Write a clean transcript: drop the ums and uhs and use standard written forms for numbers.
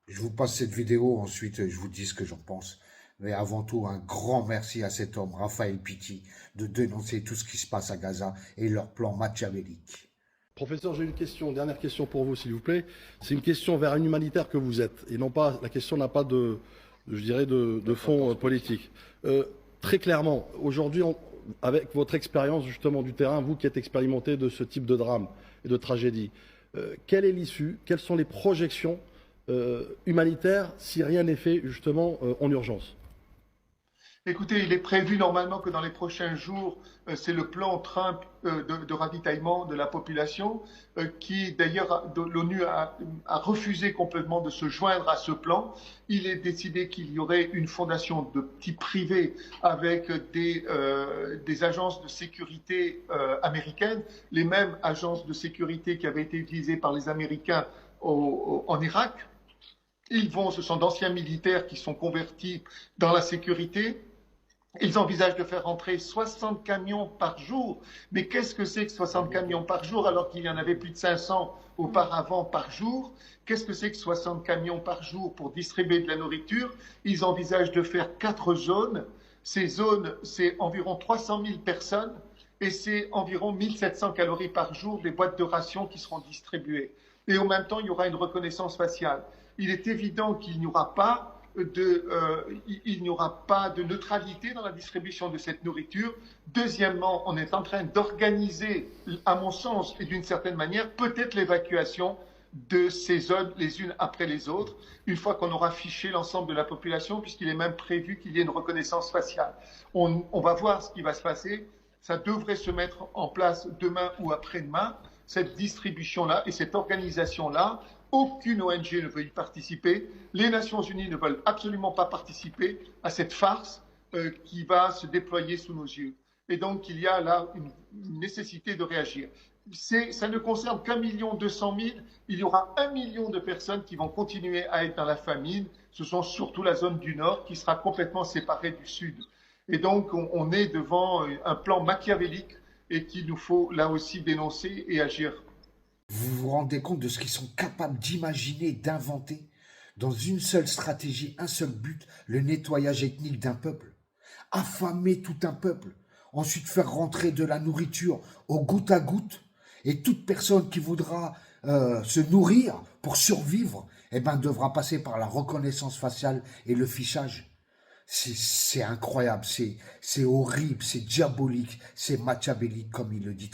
Je vous passe cette vidéo, ensuite je vous dis ce que j'en pense. Mais avant tout, un grand merci à cet homme, Raphaël Pitti, de dénoncer tout ce qui se passe à Gaza et leur plan machiavélique. Professeur, j'ai une question, dernière question pour vous, s'il vous plaît. C'est une question vers un humanitaire que vous êtes, et non pas, la question n'a pas je dirais, de fond politique. Très clairement, aujourd'hui, avec votre expérience justement du terrain, vous qui êtes expérimenté de ce type de drame et de tragédie, quelle est l'issue? Quelles sont les projections humanitaires si rien n'est fait justement en urgence? Écoutez, il est prévu normalement que dans les prochains jours, c'est le plan Trump de ravitaillement de la population, qui d'ailleurs l'ONU a refusé complètement de se joindre à ce plan. Il est décidé qu'il y aurait une fondation de type privé avec des agences de sécurité américaines, les mêmes agences de sécurité qui avaient été utilisées par les Américains en Irak. Ce sont d'anciens militaires qui sont convertis dans la sécurité. Ils envisagent de faire rentrer 60 camions par jour. Mais qu'est-ce que c'est que 60 camions par jour alors qu'il y en avait plus de 500 auparavant par jour? Qu'est-ce que c'est que 60 camions par jour pour distribuer de la nourriture? Ils envisagent de faire 4 zones. Ces zones, c'est environ 300 000 personnes et c'est environ 1700 calories par jour des boîtes de rations qui seront distribuées. Et en même temps, il y aura une reconnaissance faciale. Il est évident qu'il n'y aura pas il n'y aura pas de neutralité dans la distribution de cette nourriture. Deuxièmement, on est en train d'organiser, à mon sens, et d'une certaine manière, peut-être l'évacuation de ces zones les unes après les autres, une fois qu'on aura fiché l'ensemble de la population, puisqu'il est même prévu qu'il y ait une reconnaissance faciale. On va voir ce qui va se passer. Ça devrait se mettre en place demain ou après-demain, cette distribution-là et cette organisation-là. Aucune ONG ne veut y participer. Les Nations Unies ne veulent absolument pas participer à cette farce qui va se déployer sous nos yeux. Et donc, il y a là une nécessité de réagir. Ça ne concerne qu'1,2 million. Il y aura 1 million de personnes qui vont continuer à être dans la famine. Ce sont surtout la zone du Nord qui sera complètement séparée du Sud. Et donc, on est devant un plan machiavélique et qu'il nous faut là aussi dénoncer et agir. Vous vous rendez compte de ce qu'ils sont capables d'imaginer, d'inventer? Dans une seule stratégie, un seul but, le nettoyage ethnique d'un peuple. Affamer tout un peuple. Ensuite faire rentrer de la nourriture au goutte à goutte. Et toute personne qui voudra se nourrir pour survivre, eh ben, devra passer par la reconnaissance faciale et le fichage. C'est incroyable, c'est horrible, c'est diabolique, c'est machiavélique comme il le dit.